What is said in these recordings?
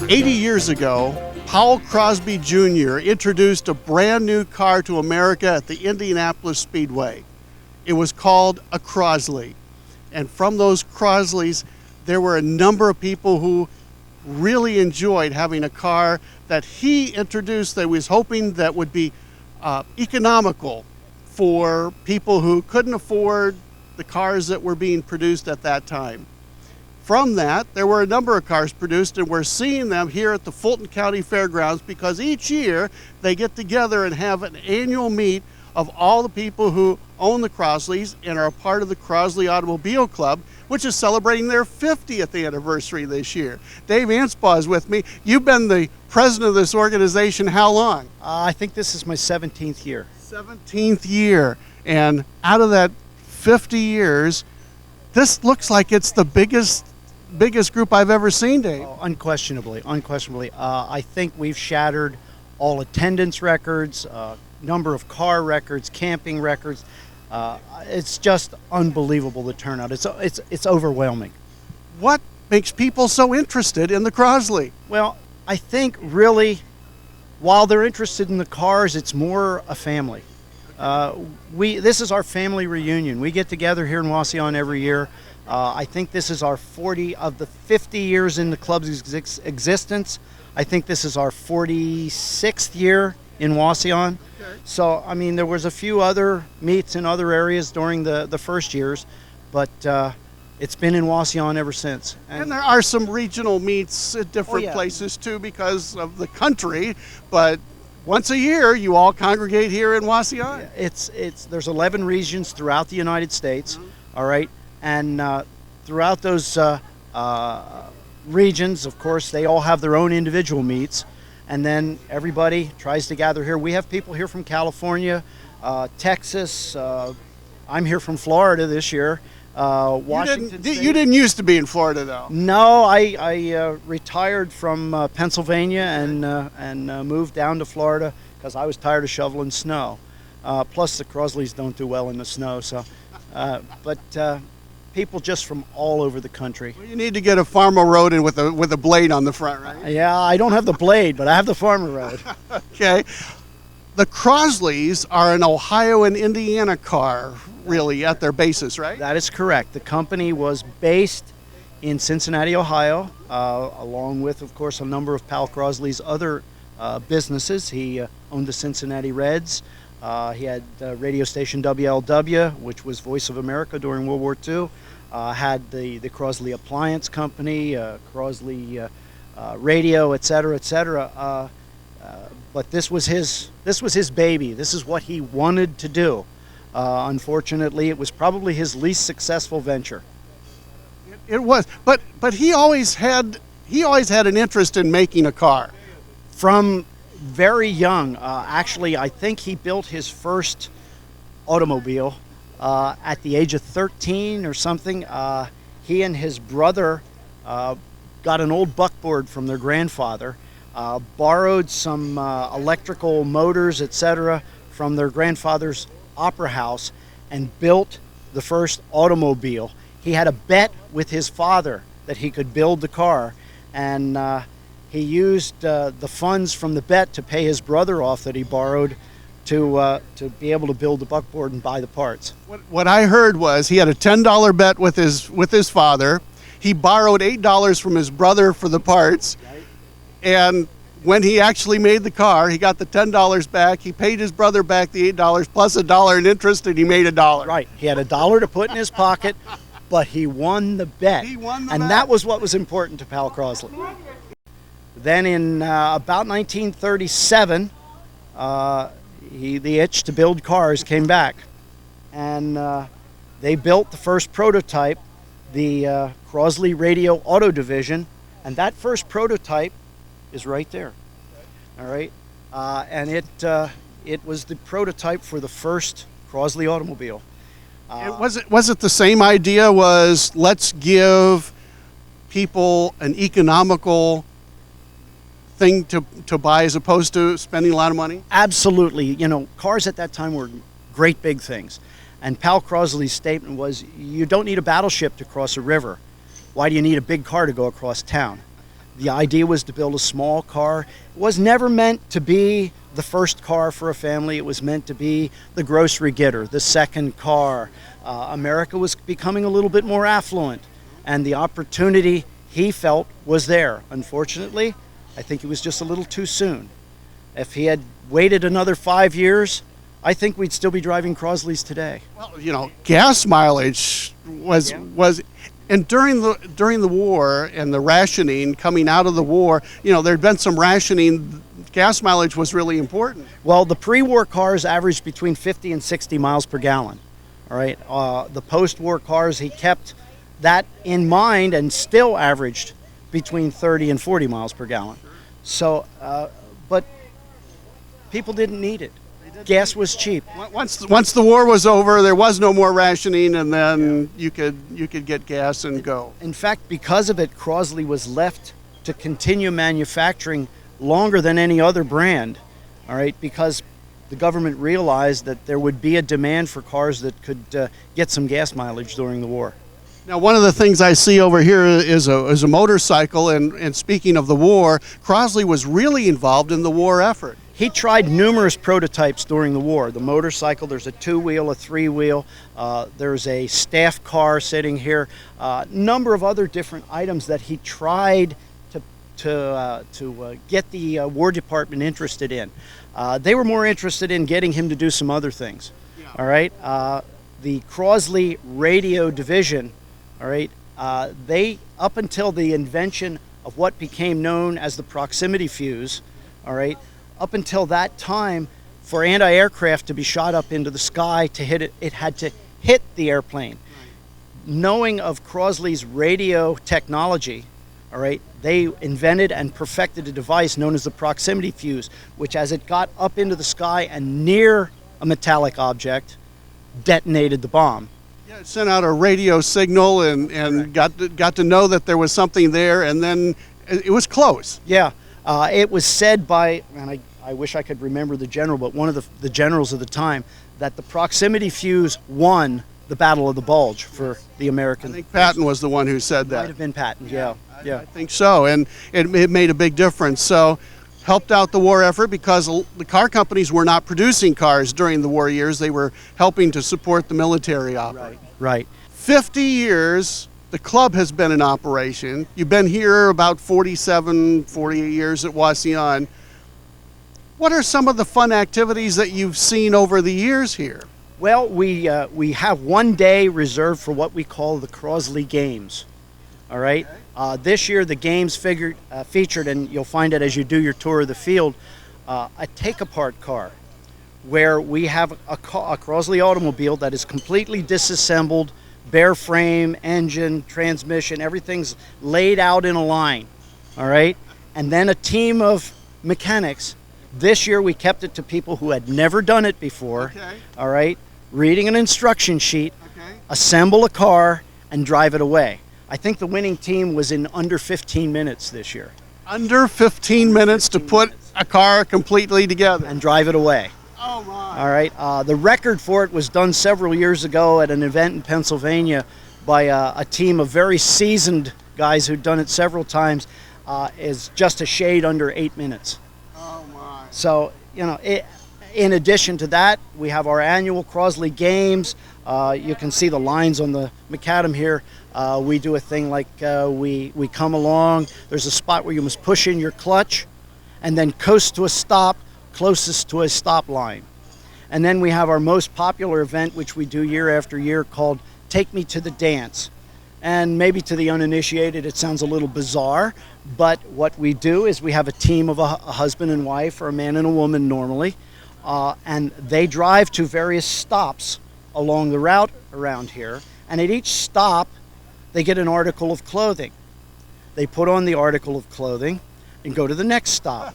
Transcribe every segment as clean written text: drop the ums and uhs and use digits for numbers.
80 years ago, Powell Crosby Jr. introduced a brand new car to America at the Indianapolis Speedway. It was called a Crosley. And from those Crosleys, there were a number of people who really enjoyed having a car that he introduced that was hoping that would be economical for people who couldn't afford the cars that were being produced at that time. From that, there were a number of cars produced, and we're seeing them here at the Fulton County Fairgrounds because each year they get together and have an annual meet of all the people who own the Crosleys and are a part of the Crosley Automobile Club, which is celebrating their 50th anniversary this year. Dave Anspaugh is with me. You've been the president of this organization how long? I think this is my 17th year. 17th year. And out of that 50 years, this looks like it's the biggest group I've ever seen, Dave. Oh, unquestionably. I think we've shattered all attendance records, number of car records, camping records. It's just unbelievable, the turnout. It's overwhelming. What makes people so interested in the Crosley? Well, I think really, while they're interested in the cars, it's more a family. This is our family reunion. We get together here in Wauseon every year. I think this is our 40 of the 50 years in the club's existence. I think this is our 46th year in Wauseon. Okay. So, I mean, there was a few other meets in other areas during the first years, but it's been in Wauseon ever since. And there are some regional meets at different places too because of the country, but once a year you all congregate here in Wauseon. Yeah, there's 11 regions throughout the United States, all right? And throughout those regions, of course, they all have their own individual meets, and then everybody tries to gather here. We have people here from California, Texas. I'm here from Florida this year. Washington State. You didn't used to be in Florida, though. No, I retired from Pennsylvania and moved down to Florida because I was tired of shoveling snow. Plus, the Crosleys don't do well in the snow, so. People just from all over the country. Well, you need to get a farmer road in with a blade on the front, right? Yeah, I don't have the blade, but I have the farmer road. Okay. The Crosleys are an Ohio and Indiana car, really, at their basis, right? That is correct. The company was based in Cincinnati, Ohio, along with, of course, a number of Pal Crosley's other businesses. He owned the Cincinnati Reds. He had radio station WLW, which was Voice of America during World War II. Had the Crosley Appliance Company, Crosley Radio, et cetera, but this was his baby. This is what he wanted to do. Unfortunately, it was probably his least successful venture. It was, but he always had an interest in making a car. From very young, actually, I think he built his first automobile at the age of 13 or something. He and his brother got an old buckboard from their grandfather, borrowed some electrical motors, etc., from their grandfather's opera house, and built the first automobile. He had a bet with his father that he could build the car, and he used the funds from the bet to pay his brother off that he borrowed to be able to build the buckboard and buy the parts. What I heard was he had a $10 bet with his father. He borrowed $8 from his brother for the parts, and when he actually made the car, he got the $10 back. He paid his brother back the $8 plus $1 in interest, and he made $1. Right. He had $1 to put in his pocket, but he won the bet. He won the bet. And that was what was important to Pal Crosley. Then in about 1937, the itch to build cars came back. And they built the first prototype, the Crosley Radio Auto Division. And that first prototype is right there. All right. And it was the prototype for the first Crosley automobile. Was it the same idea? Was let's give people an economical thing to buy as opposed to spending a lot of money? Absolutely. You know, cars at that time were great big things. And Pal Crosley's statement was, you don't need a battleship to cross a river. Why do you need a big car to go across town? The idea was to build a small car. It was never meant to be the first car for a family. It was meant to be the grocery getter, the second car. America was becoming a little bit more affluent, and the opportunity he felt was there. Unfortunately, I think it was just a little too soon. If he had waited another 5 years, I think we'd still be driving Crosleys today. Well, you know, gas mileage was and during the war and the rationing coming out of the war, you know, there'd been some rationing. Gas mileage was really important. Well, the pre-war cars averaged between 50 and 60 miles per gallon. All right. The post-war cars, he kept that in mind and still averaged between 30 and 40 miles per gallon. So, but people didn't need it. Gas was cheap. Once the war was over, there was no more rationing, and then you could get gas and go. In fact, because of it, Crosley was left to continue manufacturing longer than any other brand. All right, because the government realized that there would be a demand for cars that could get some gas mileage during the war. Now, one of the things I see over here is a motorcycle, and speaking of the war, Crosley was really involved in the war effort. He tried numerous prototypes during the war. The motorcycle, there's a 2-wheel, a 3-wheel, there's a staff car sitting here, a number of other different items that he tried to get the War Department interested in. They were more interested in getting him to do some other things. Yeah. All right, the Crosley Radio Division, all right, they, up until the invention of what became known as the proximity fuse, all right, up until that time, for anti-aircraft to be shot up into the sky to hit it, it had to hit the airplane. Right. Knowing of Crosley's radio technology, all right, they invented and perfected a device known as the proximity fuse, which as it got up into the sky and near a metallic object, detonated the bomb. Yeah, it sent out a radio signal and got to know that there was something there, and then it was close. Yeah. It was said by, and I wish I could remember the general, but one of the generals of the time, that the proximity fuse won the Battle of the Bulge for the American. I think Patton was the one who said that. Might have been Patton, yeah. I think so, and it made a big difference. So, helped out the war effort because the car companies were not producing cars during the war years. They were helping to support the military operation. Right. 50 years. The club has been in operation. You've been here about 48 years at Wasion. What are some of the fun activities that you've seen over the years here? Well, we have one day reserved for what we call the Crosley Games. All right. Okay. This year the games featured, and you'll find it as you do your tour of the field, a take-apart car, where we have a Crosley automobile that is completely disassembled. Bare frame, engine, transmission, everything's laid out in a line, all right? And then a team of mechanics. This year we kept it to people who had never done it before, okay. All right? Reading an instruction sheet, okay. Assemble a car, and drive it away. I think the winning team was in under 15 minutes this year. Under 15 minutes to put a car completely together. And drive it away. Oh my. All right. The record for it was done several years ago at an event in Pennsylvania by a team of very seasoned guys who'd done it several times. Is just a shade under 8 minutes. Oh my. So, you know, in addition to that, we have our annual Crosley Games. You can see the lines on the macadam here. We do a thing like we come along. There's a spot where you must push in your clutch and then coast to a stop closest to a stop line. And then we have our most popular event, which we do year after year, called Take Me to the Dance. And maybe to the uninitiated, it sounds a little bizarre, but what we do is we have a team of a husband and wife, or a man and a woman normally, and they drive to various stops along the route around here, and at each stop, they get an article of clothing. They put on the article of clothing and go to the next stop.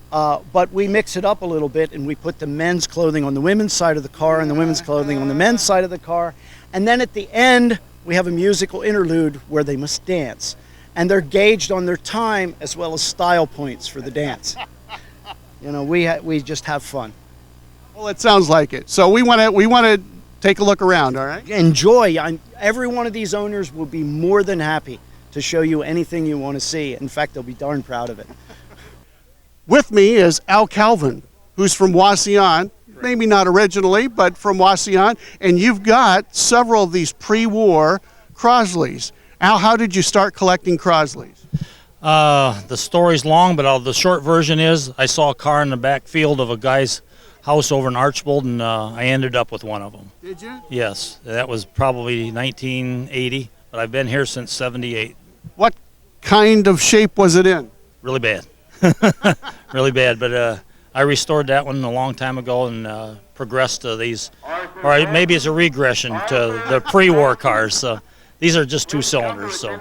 But we mix it up a little bit, and we put the men's clothing on the women's side of the car and the women's clothing on the men's side of the car. And then at the end, we have a musical interlude where they must dance. And they're gauged on their time as well as style points for the dance. You know, we just have fun. Well, it sounds like it. So we want to take a look around, all right? Enjoy. Every one of these owners will be more than happy to to show you anything you want to see. In fact, they'll be darn proud of it. With me is Al Calvin, who's from Wauseon, maybe not originally, but from Wauseon, and you've got several of these pre-war Crosleys. Al, how did you start collecting Crosleys? The story's long, but the short version is I saw a car in the back field of a guy's house over in Archbold, and I ended up with one of them. Did you? Yes, that was probably 1980, but I've been here since 78. What kind of shape was it in? Really bad. Really bad, but I restored that one a long time ago and progressed to these, or maybe it's a regression to the pre-war cars. So these are just 2 cylinders, so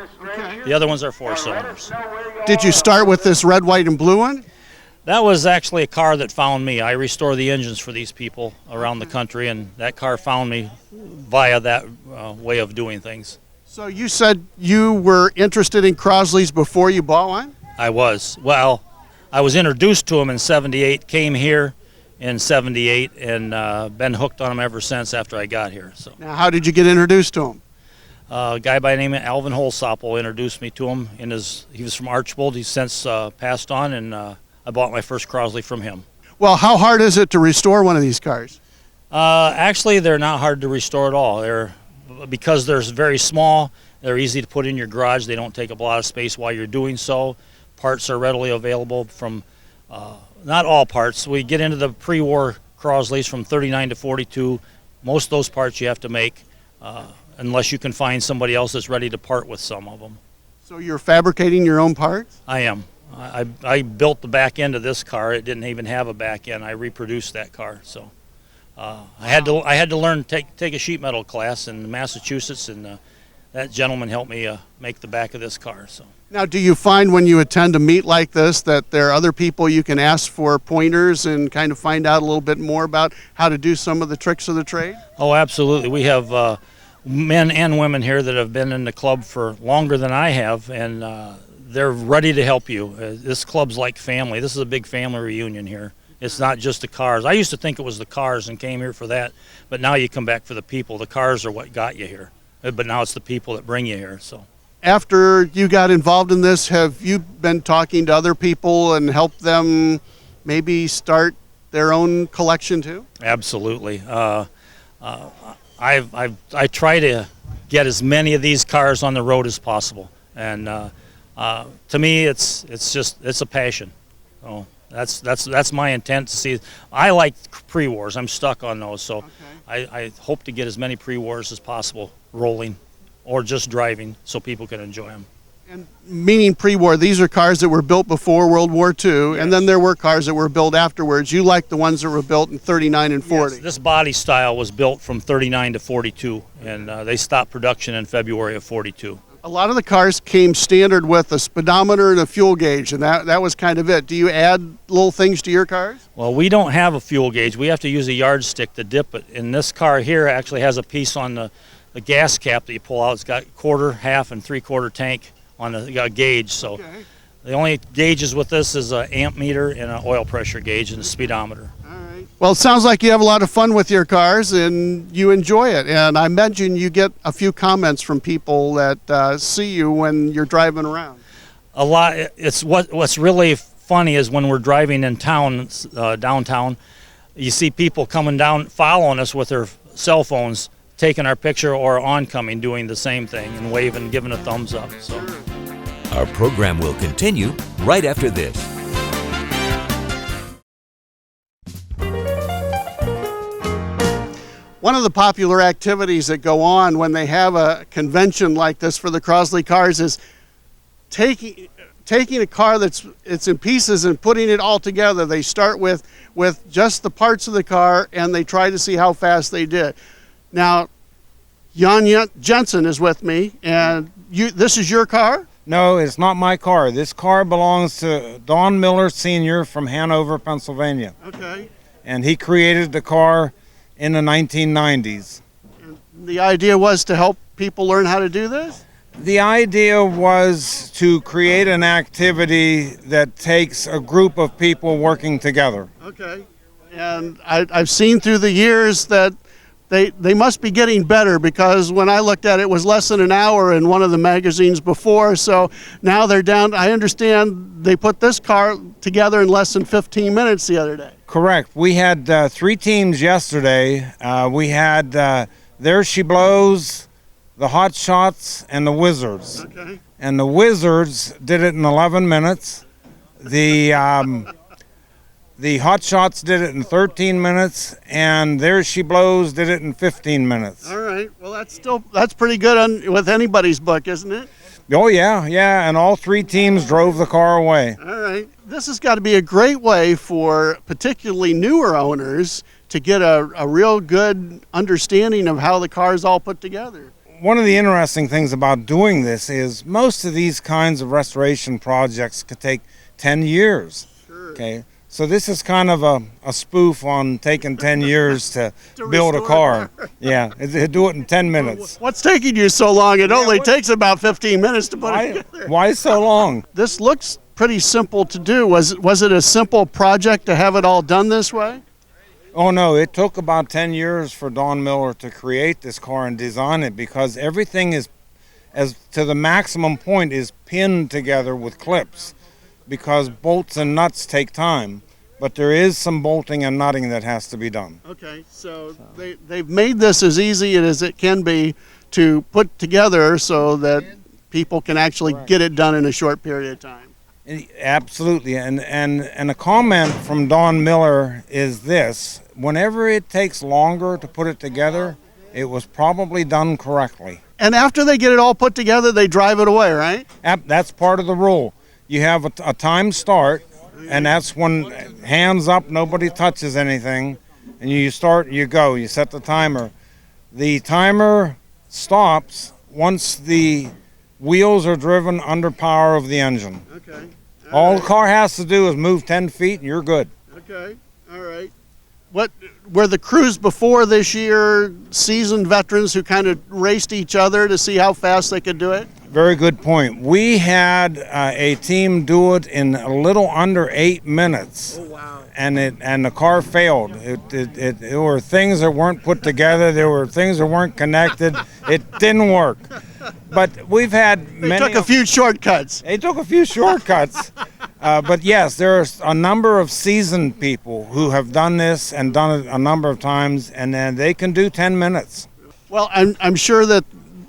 the other ones are 4 cylinders. Did you start with this red, white, and blue one? That was actually a car that found me. I restore the engines for these people around the country, and that car found me via that way of doing things. So you said you were interested in Crosleys before you bought one? I was. Well, I was introduced to them in 78, came here in 78, and been hooked on them ever since after I got here. So, now, how did you get introduced to them? a guy by the name of Alvin Holsopple introduced me to him. He was from Archbold. He's since passed on, and I bought my first Crosley from him. Well, how hard is it to restore one of these cars? Actually, they're not hard to restore at all. Because they're very small, they're easy to put in your garage. They don't take up a lot of space while you're doing so. Parts are readily available from, not all parts. We get into the pre-war Crosleys from 39 to 42. Most of those parts you have to make unless you can find somebody else that's ready to part with some of them. So you're fabricating your own parts? I am. I built the back end of this car. It didn't even have a back end. I reproduced that car. So I had to learn take a sheet metal class in Massachusetts, and that gentleman helped me make the back of this car. So. Now, do you find when you attend a meet like this that there are other people you can ask for pointers and kind of find out a little bit more about how to do some of the tricks of the trade? Oh, absolutely. We have men and women here that have been in the club for longer than I have, and they're ready to help you. This club's like family. This is a big family reunion here. It's not just the cars. I used to think it was the cars and came here for that, but now you come back for the people. The cars are what got you here, but now it's the people that bring you here. So. After you got involved in this, have you been talking to other people and helped them maybe start their own collection too? Absolutely. I try to get as many of these cars on the road as possible, and to me, it's a passion. So that's my intent to see. I like pre-wars. I'm stuck on those, so okay. I hope to get as many pre-wars as possible rolling, or just driving, so people can enjoy them. And meaning pre-war, these are cars that were built before World War II, yes. And then there were cars that were built afterwards. You like the ones that were built in 39 and 40. Yes, this body style was built from 39 to 42, and they stopped production in February of 42. A lot of the cars came standard with a speedometer and a fuel gauge, and that was kind of it. Do you add little things to your cars? Well, we don't have a fuel gauge. We have to use a yardstick to dip it. And this car here actually has a piece on the gas cap that you pull out. It's got quarter, half, and three-quarter tank on the gauge. So okay. The only gauges with this is an amp meter and an oil pressure gauge and a speedometer. All right. Well, it sounds like you have a lot of fun with your cars and you enjoy it. And I imagine you get a few comments from people that see you when you're driving around. A lot. It's what's really funny is when we're driving in town, downtown, you see people coming down, following us with their cell phones, taking our picture, or oncoming doing the same thing and waving, giving a thumbs up. So. Our program will continue right after this. One of the popular activities that go on when they have a convention like this for the Crosley cars is taking a car it's in pieces and putting it all together. They start with just the parts of the car and they try to see how fast they did. Now, Jan Jensen is with me, and this is your car? No, it's not my car. This car belongs to Don Miller Sr. from Hanover, Pennsylvania. Okay. And he created the car in the 1990s. And the idea was to help people learn how to do this? The idea was to create an activity that takes a group of people working together. Okay. And I've seen through the years that they must be getting better, because when I looked at it, it was less than an hour in one of the magazines before. So now they're down. I understand they put this car together in less than 15 minutes the other day. Correct. We had 3 teams yesterday. We had There She Blows, the Hot Shots, and the Wizards. Okay. And the Wizards did it in 11 minutes. The Hot Shots did it in 13 minutes, and There She Blows did it in 15 minutes. All right. Well, that's pretty good with anybody's book, isn't it? Oh, yeah, and all 3 teams drove the car away. All right. This has got to be a great way for particularly newer owners to get a real good understanding of how the car is all put together. One of the interesting things about doing this is most of these kinds of restoration projects could take 10 years. Sure. Okay. So this is kind of a spoof on taking 10 years to build a restore car. Yeah, do it in 10 minutes. What's taking you so long? It only takes about 15 minutes to put it together. Why so long? This looks pretty simple to do. Was it a simple project to have it all done this way? Oh no, it took about 10 years for Don Miller to create this car and design it, because everything is, as to the maximum point, is pinned together with clips, because bolts and nuts take time. But there is some bolting and nutting that has to be done. Okay, so they've made this as easy as it can be to put together so that people can actually get it done in a short period of time. Absolutely, and a comment from Don Miller is this: whenever it takes longer to put it together, it was probably done correctly. And after they get it all put together, they drive it away, right? That's part of the rule. You have a time start, and that's when hands up, nobody touches anything, and you start, you go, you set the timer. The timer stops once the wheels are driven under power of the engine. Okay. All the car has to do is move 10 feet and you're good. Okay, all right. What were the crews before this year seasoned veterans who kind of raced each other to see how fast they could do it? Very good point. We had a team do it in a little under 8 minutes. Oh, wow. And the car failed. There were things that weren't put together. There were things that weren't connected. It didn't work. But we've had many. They took a few shortcuts. They took a few shortcuts. But yes, there are a number of seasoned people who have done this and done it a number of times, and then they can do 10 minutes. Well, I'm sure that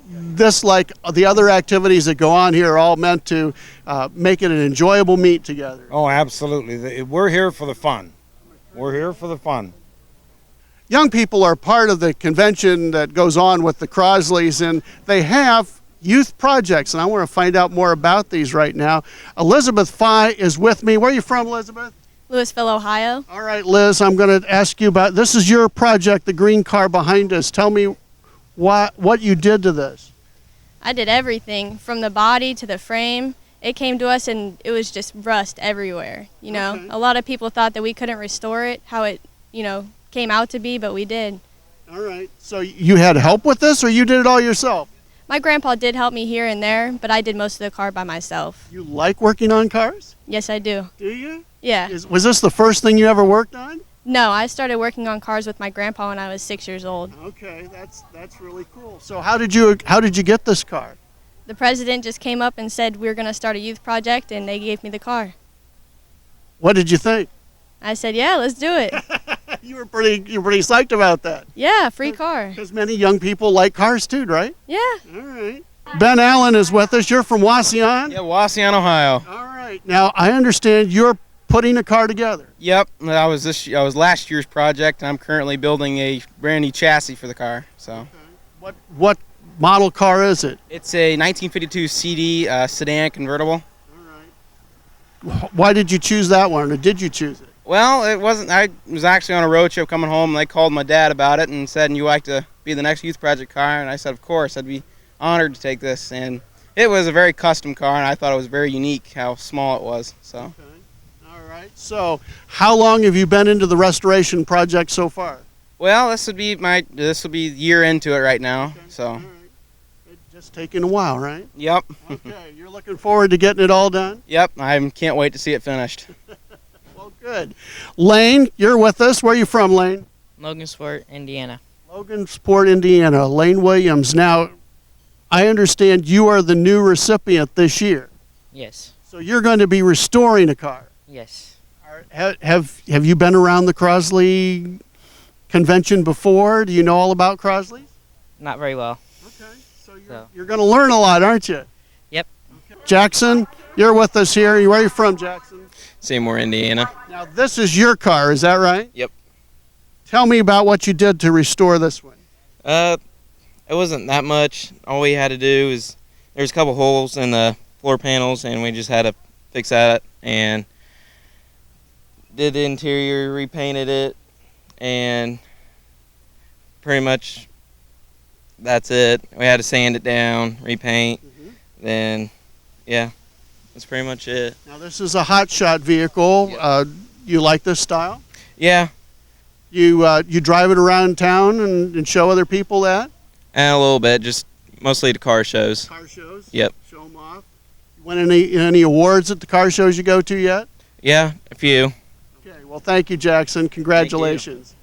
this, like the other activities that go on here, are all meant to make it an enjoyable meet together. Oh, absolutely. We're here for the fun. We're here for the fun. Young people are part of the convention that goes on with the Crosleys, and they have youth projects, and I want to find out more about these right now. Elizabeth Fye is with me. Where are you from, Elizabeth? Louisville, Ohio. All right, Liz, I'm going to ask you about, this is your project, the green car behind us. Tell me what you did to this. I did everything from the body to the frame. It came to us and it was just rust everywhere. You know, Okay. A lot of people thought that we couldn't restore it how it, came out to be, but we did. All right. So you had help with this, or you did it all yourself? My grandpa did help me here and there, but I did most of the car by myself. You like working on cars? Yes, I do. Do you? Yeah. Was this the first thing you ever worked on? No, I started working on cars with my grandpa when I was 6 years old. Okay, that's really cool. So how did you get this car? The president just came up and said we were going to start a youth project, and they gave me the car. What did you think? I said, yeah, let's do it. You were pretty psyched about that. Yeah, free car. Because many young people like cars too, right? Yeah. All right. Ben Allen is with us. You're from Wauseon? Yeah, Wauseon, Ohio. All right. Now, I understand you're putting a car together. Yep, I was last year's project, and I'm currently building a brand new chassis for the car. So, What model car is it? it's a 1952 CD Sedan Convertible. Why did you choose that one, or did you choose it? Well, it wasn't. I was actually on a road trip coming home, and they called my dad about it and said, "And you like to be the next youth project car?" And I said, "Of course, I'd be honored to take this." And it was a very custom car, and I thought it was very unique how small it was. So. Okay. All right. So, how long have you been into the restoration project so far? Well, this will be year into it right now. So. All right. It's just taking a while, right? Yep. Okay. You're looking forward to getting it all done? Yep. I can't wait to see it finished. Well, good. Lane, you're with us. Where are you from, Lane? Logansport, Indiana. Logansport, Indiana, Lane Williams. Now, I understand you are the new recipient this year. Yes. So you're going to be restoring a car. Yes. Have you been around the Crosley convention before? Do you know all about Crosley? Not very well. Okay, so you're going to learn a lot, aren't you? Yep. Okay. Jackson, you're with us here. Where are you from, Jackson? Seymour, Indiana. Now, this is your car, is that right? Yep. Tell me about what you did to restore this one. It wasn't that much. All we had to do is there's a couple holes in the floor panels, and we just had to fix that and did the interior, repainted it, and pretty much that's it. We had to sand it down, repaint, then yeah, that's pretty much it. Now, this is a hot shot vehicle. Yep. You like this style? Yeah, You drive it around town and show other people that? and a little bit, just mostly to car shows. Car shows? Yep. Show them off. You won any awards at the car shows you go to yet? Yeah, a few. Okay, well, thank you, Jackson. Congratulations.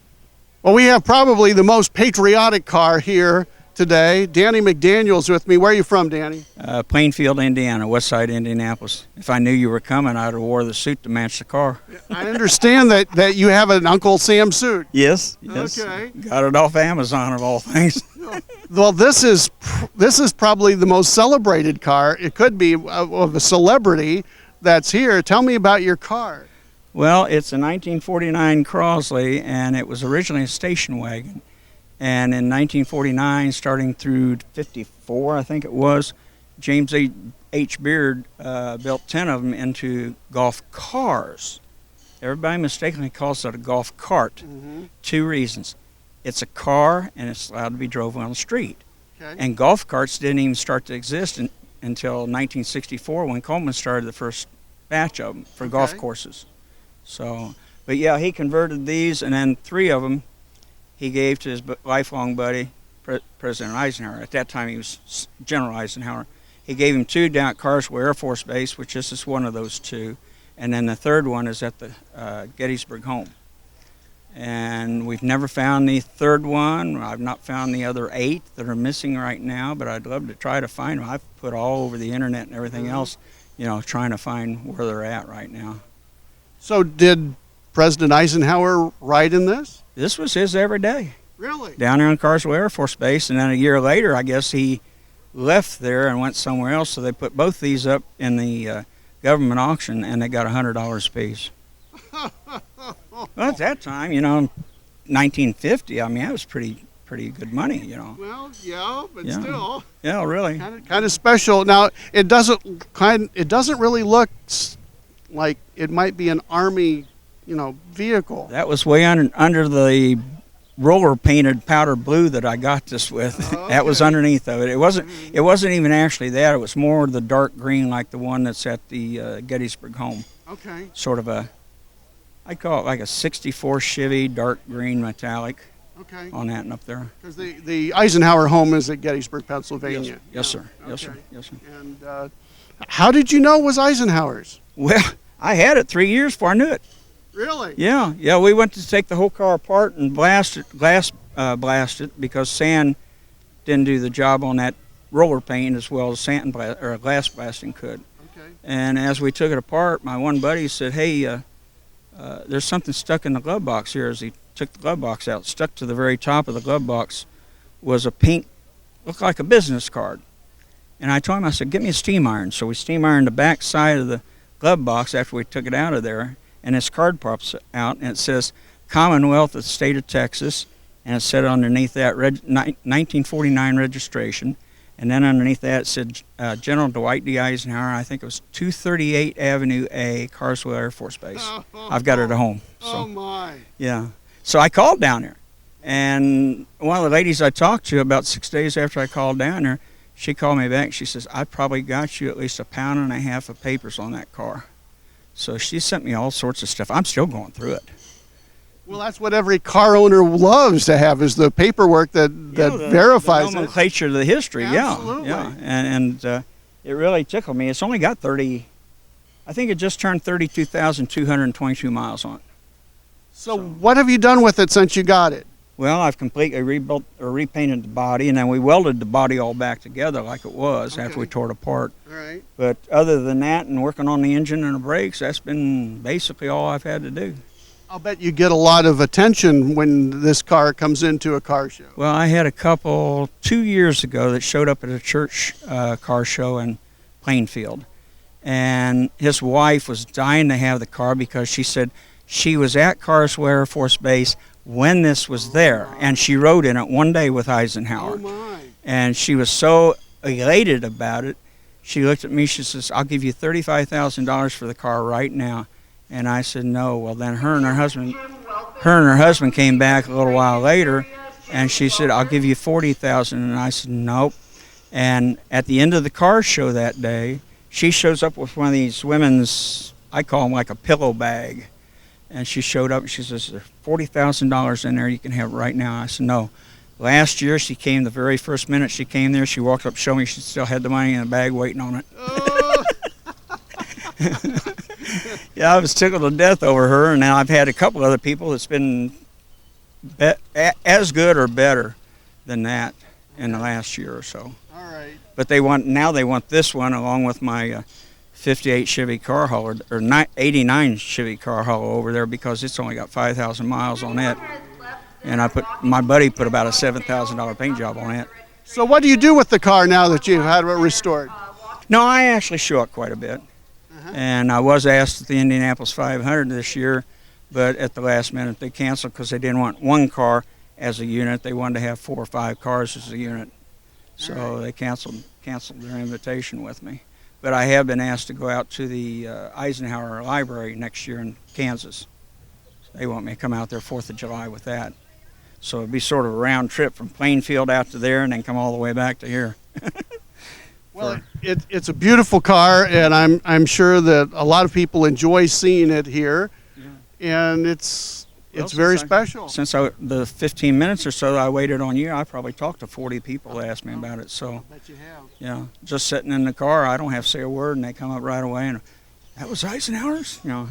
Well, we have probably the most patriotic car here today. Danny McDaniels with me. Where are you from, Danny? Plainfield, Indiana, west side of Indianapolis. If I knew you were coming, I'd have wore the suit to match the car. I understand that you have an Uncle Sam suit. Yes. Okay. Got it off Amazon of all things. Well, this is probably the most celebrated car. It could be of a celebrity that's here. Tell me about your car. Well, it's a 1949 Crosley, and it was originally a station wagon. And in 1949, starting through 54, I think it was, James H. Beard built 10 of them into golf cars. Everybody mistakenly calls it a golf cart. Mm-hmm. 2 reasons. It's a car, and it's allowed to be drove on the street. Okay. And golf carts didn't even start to exist until 1964 when Coleman started the first batch of them for golf courses. So, but yeah, he converted these, and then 3 of them he gave to his lifelong buddy, President Eisenhower. At that time, he was General Eisenhower. He gave him 2 down at Carswell Air Force Base, which this is one of those 2. And then the 3rd one is at the Gettysburg home. And we've never found the 3rd one. I've not found the other 8 that are missing right now, but I'd love to try to find them. I've put all over the internet and everything else, trying to find where they're at right now. So did President Eisenhower ride in this? This was his every day. Really? Down there on Carswell Air Force Base, and then a year later, I guess he left there and went somewhere else, so they put both these up in the government auction, and they got $100 apiece. Well, at that time, 1950, I mean, that was pretty good money, Well, yeah, but Yeah. still. Yeah, really. Kind of special. Now, it doesn't really look like it might be an Army, vehicle. That was way under the roller painted powder blue that I got this with. That was underneath of it. It wasn't even actually that. It was more the dark green, like the one that's at the Gettysburg home. Okay. Sort of I'd call it like a 64 Chevy dark green metallic. Okay. On that and up there. Because the Eisenhower home is at Gettysburg, Pennsylvania. Yes, sir. Okay. Yes, sir. Yes, sir. And how did you know it was Eisenhower's? Well, I had it 3 years before I knew it. Really? Yeah. We went to take the whole car apart and blast it because sand didn't do the job on that roller paint as well as glass blasting could. Okay. And as we took it apart, my one buddy said, "Hey, there's something stuck in the glove box here." As he took the glove box out, stuck to the very top of the glove box was a pink, looked like a business card. And I told him, I said, "Get me a steam iron." So we steam ironed the back side of the glove box after we took it out of there. And this card pops out, and it says Commonwealth of the State of Texas, and it said underneath that 1949 registration, and then underneath that it said General Dwight D. Eisenhower. I think it was 238 Avenue A, Carswell Air Force Base. I've got it at home. So, Oh my! Yeah, so I called down there, and one of the ladies I talked to about 6 days after I called down there, she called me back. She says, "I probably got you at least 1.5 pounds of papers on that car." So she sent me all sorts of stuff. I'm still going through it. Well, that's what every car owner loves to have, is the paperwork that verifies the nomenclature of the history. Absolutely. Yeah. And it really tickled me. It's only got 30. I think it just turned 32,222 miles on it. So what have you done with it since you got it? Well, I've completely rebuilt or repainted the body, and then we welded the body all back together like it was after we tore it apart. All right. But other than that and working on the engine and the brakes, that's been basically all I've had to do. I'll bet you get a lot of attention when this car comes into a car show. Well, I had a couple 2 years ago that showed up at a church car show in Plainfield. And his wife was dying to have the car because she said she was at Carswell Air Force Base when this was there, and she rode in it one day with Eisenhower. Oh my. And she was so elated about it. She looked at me, she says, "I'll give you $35,000 for the car right now." And I said, "No." Well, then her and her husband came back a little while later, and she said, "I'll give you $40,000." And I said, "Nope." And at the end of the car show that day, she shows up with one of these women's, I call them like a pillow bag. And she showed up and she says, "There's $40,000 in there, you can have it right now." I said, "No." Last year she came, the very first minute she came there, she walked up, showed me she still had the money in the bag waiting on it. Oh. Yeah, I was tickled to death over her, and now I've had a couple other people that's been as good or better than that in the last year or so. All right. But they want this one along with my 58 Chevy car hauler, or 89 Chevy car hauler over there, because it's only got 5,000 miles on it. And my buddy put about a $7,000 paint job on it. So what do you do with the car now that you've had it restored? No, I actually show it quite a bit. And I was asked at the Indianapolis 500 this year, but at the last minute they canceled because they didn't want one car as a unit. They wanted to have 4 or 5 cars as a unit. So they canceled their invitation with me. But I have been asked to go out to the Eisenhower Library next year in Kansas. They want me to come out there 4th of July with that. So it'd be sort of a round trip from Plainfield out to there and then come all the way back to here. Well, it's a beautiful car, and I'm sure that a lot of people enjoy seeing it here, and it's very special. Since the 15 minutes or so I waited on you, I probably talked to 40 people that asked me about it. So, I bet you have. Yeah, just sitting in the car, I don't have to say a word, and they come up right away, and that was Eisenhower's, you know.